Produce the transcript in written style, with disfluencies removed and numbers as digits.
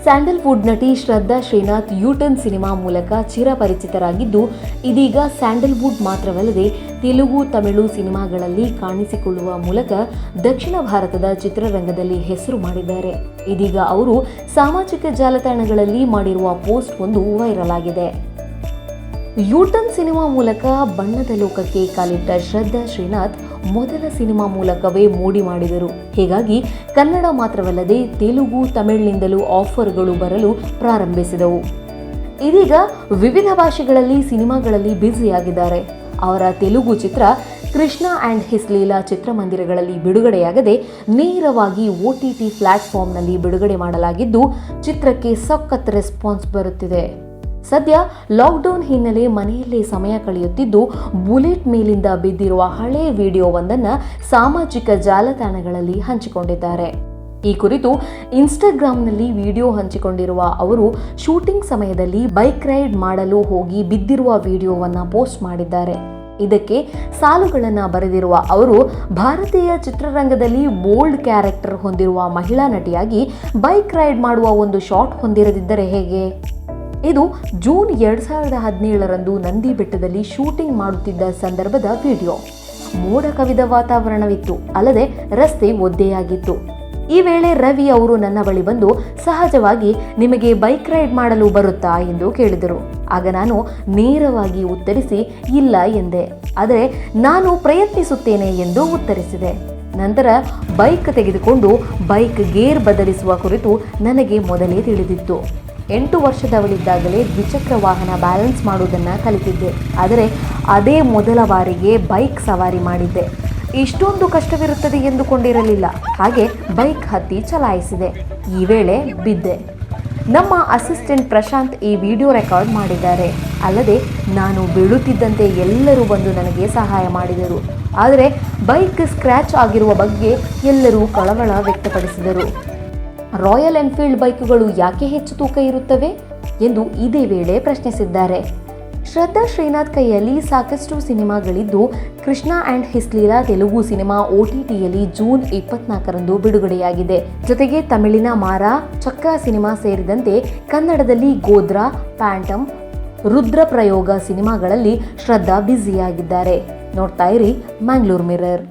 Sandalwood ನಟಿ ಶ್ರದ್ಧಾ Srinath U-turn cinema ಮೂಲಕ ಚಿರಪರಿಚಿತರಾಗಿದ್ದು, ಇದೀಗ ಸ್ಯಾಂಡಲ್ವುಡ್ ಮಾತ್ರವಲ್ಲದೆ ತೆಲುಗು, ತಮಿಳು ಸಿನಿಮಾಗಳಲ್ಲಿ ಕಾಣಿಸಿಕೊಳ್ಳುವ ಮೂಲಕ ದಕ್ಷಿಣ ಭಾರತದ ಚಿತ್ರರಂಗದಲ್ಲಿ ಹೆಸರು ಮಾಡಿದ್ದಾರೆ. ಇದೀಗ ಅವರು ಸಾಮಾಜಿಕ ಜಾಲತಾಣಗಳಲ್ಲಿ ಮಾಡಿರುವ ಪೋಸ್ಟ್ ಒಂದು ವೈರಲ್ ಆಗಿದೆ. ಯೂಟರ್ನ್ ಸಿನಿಮಾ ಮೂಲಕ ಬಣ್ಣದ ಲೋಕಕ್ಕೆ ಕಾಲಿಟ್ಟ ಶ್ರದ್ಧಾ ಶ್ರೀನಾಥ್ ಮೊದಲ ಸಿನಿಮಾ ಮೂಲಕವೇ ಮೋಡಿ ಮಾಡಿದರು. ಹೀಗಾಗಿ ಕನ್ನಡ ಮಾತ್ರವಲ್ಲದೆ ತೆಲುಗು, ತಮಿಳಿನಿಂದಲೂ ಆಫರ್ಗಳು ಬರಲು ಪ್ರಾರಂಭಿಸಿದವು. ಇದೀಗ ವಿವಿಧ ಭಾಷೆಗಳಲ್ಲಿ ಸಿನಿಮಾಗಳಲ್ಲಿ ಬ್ಯುಸಿಯಾಗಿದ್ದಾರೆ. ಅವರ ತೆಲುಗು ಚಿತ್ರ ಕೃಷ್ಣ ಆ್ಯಂಡ್ ಹಿಸ್ ಲೀಲಾ ಚಿತ್ರಮಂದಿರಗಳಲ್ಲಿ ಬಿಡುಗಡೆಯಾಗದೆ ನೇರವಾಗಿ OTT ಪ್ಲಾಟ್ಫಾರ್ಮ್ನಲ್ಲಿ ಬಿಡುಗಡೆ ಮಾಡಲಾಗಿದ್ದು, ಚಿತ್ರಕ್ಕೆ ಸಖತ್ ರೆಸ್ಪಾನ್ಸ್ ಬರುತ್ತಿದೆ. ಸದ್ಯ ಲಾಕ್ಡೌನ್ ಹಿನ್ನೆಲೆ ಮನೆಯಲ್ಲೇ ಸಮಯ ಕಳೆಯುತ್ತಿದ್ದು, ಬುಲೆಟ್ ಮೇಲಿಂದ ಬಿದ್ದಿರುವ ಹಳೆ ವಿಡಿಯೋವೊಂದನ್ನು ಸಾಮಾಜಿಕ ಜಾಲತಾಣಗಳಲ್ಲಿ ಹಂಚಿಕೊಂಡಿದ್ದಾರೆ. ಈ ಕುರಿತು ಇನ್ಸ್ಟಾಗ್ರಾಂನಲ್ಲಿ ವಿಡಿಯೋ ಹಂಚಿಕೊಂಡಿರುವ ಅವರು ಶೂಟಿಂಗ್ ಸಮಯದಲ್ಲಿ ಬೈಕ್ ರೈಡ್ ಮಾಡಲು ಹೋಗಿ ಬಿದ್ದಿರುವ ವಿಡಿಯೋವನ್ನು ಪೋಸ್ಟ್ ಮಾಡಿದ್ದಾರೆ. ಇದಕ್ಕೆ ಸಾಲುಗಳನ್ನು ಬರೆದಿರುವ ಅವರು, ಭಾರತೀಯ ಚಿತ್ರರಂಗದಲ್ಲಿ ಬೋಲ್ಡ್ ಕ್ಯಾರೆಕ್ಟರ್ ಹೊಂದಿರುವ ಮಹಿಳಾ ನಟಿಯಾಗಿ ಬೈಕ್ ರೈಡ್ ಮಾಡುವ ಒಂದು ಶಾಟ್ ಹೊಂದಿರದಿದ್ದರೆ ಹೇಗೆ? ಇದು ಜೂನ್ 2017ರಂದು ನಂದಿ ಬೆಟ್ಟದಲ್ಲಿ ಶೂಟಿಂಗ್ ಮಾಡುತ್ತಿದ್ದ ಸಂದರ್ಭದ ವಿಡಿಯೋ. ಮೋಡ ಕವಿದ ವಾತಾವರಣವಿತ್ತು, ಅಲ್ಲದೆ ರಸ್ತೆ ಒದ್ದೆಯಾಗಿತ್ತು. ಈ ವೇಳೆ ರವಿ ಅವರು ನನ್ನ ಬಳಿ ಬಂದು, ಸಹಜವಾಗಿ ನಿಮಗೆ ಬೈಕ್ ರೈಡ್ ಮಾಡಲು ಬರುತ್ತಾ ಎಂದು ಕೇಳಿದರು. ಆಗ ನಾನು ನೇರವಾಗಿ ಉತ್ತರಿಸಿ ಇಲ್ಲ ಎಂದೆ. ಆದರೆ ನಾನು ಪ್ರಯತ್ನಿಸುತ್ತೇನೆ ಎಂದು ಉತ್ತರಿಸಿದೆ. ನಂತರ ಬೈಕ್ ತೆಗೆದುಕೊಂಡು ಬೈಕ್ ಗೇರ್ ಬದಲಿಸುವ ಕುರಿತು ನನಗೆ ಮೊದಲೇ ತಿಳಿದಿತ್ತು. 8 ವರ್ಷದವಳಿದ್ದಾಗಲೇ ದ್ವಿಚಕ್ರ ವಾಹನ ಬ್ಯಾಲೆನ್ಸ್ ಮಾಡುವುದನ್ನು ಕಲಿತಿದ್ದೆ. ಆದರೆ ಅದೇ ಮೊದಲ ಬಾರಿಗೆ ಬೈಕ್ ಸವಾರಿ ಮಾಡಿದ್ದೆ. ಇಷ್ಟೊಂದು ಕಷ್ಟವಿರುತ್ತದೆ ಎಂದುಕೊಂಡಿರಲಿಲ್ಲ. ಹಾಗೆ ಬೈಕ್ ಹತ್ತಿ ಚಲಾಯಿಸಿದೆ. ಈ ವೇಳೆ ಬಿದ್ದೆ. ನಮ್ಮ ಅಸಿಸ್ಟೆಂಟ್ ಪ್ರಶಾಂತ್ ಈ ವಿಡಿಯೋ ರೆಕಾರ್ಡ್ ಮಾಡಿದ್ದಾರೆ. ಅಲ್ಲದೆ ನಾನು ಬೀಳುತ್ತಿದ್ದಂತೆ ಎಲ್ಲರೂ ಬಂದು ನನಗೆ ಸಹಾಯ ಮಾಡಿದರು. ಆದರೆ ಬೈಕ್ ಸ್ಕ್ರ್ಯಾಚ್ ಆಗಿರುವ ಬಗ್ಗೆ ಎಲ್ಲರೂ ಕಳವಳ ವ್ಯಕ್ತಪಡಿಸಿದರು. ರಾಯಲ್ ಎನ್ಫೀಲ್ಡ್ ಬೈಕುಗಳು ಯಾಕೆ ಹೆಚ್ಚು ತೂಕ ಇರುತ್ತವೆ ಎಂದು ಇದೇ ವೇಳೆ ಪ್ರಶ್ನಿಸಿದ್ದಾರೆ. ಶ್ರದ್ಧಾ ಶ್ರೀನಾಥ್ ಕೈಯಲ್ಲಿ ಸಾಕಷ್ಟು ಸಿನಿಮಾಗಳಿದ್ದು, Krishna and his Leela Telugu cinema OTTಯಲ್ಲಿ ಜೂನ್ 24ರಂದು ಬಿಡುಗಡೆಯಾಗಿದೆ. ಜೊತೆಗೆ ತಮಿಳಿನ ಮಾರಾ, ಚಕ್ರ ಸಿನಿಮಾ ಸೇರಿದಂತೆ ಕನ್ನಡದಲ್ಲಿ ಗೋದ್ರಾ, ಪ್ಯಾಂಟಮ್, ರುದ್ರಪ್ರಯೋಗ ಸಿನಿಮಾಗಳಲ್ಲಿ ಶ್ರದ್ಧಾ ಬ್ಯುಸಿಯಾಗಿದ್ದಾರೆ. ನೋಡ್ತಾ ಇರಿ ಮ್ಯಾಂಗ್ಳೂರ್ ಮಿರರ್.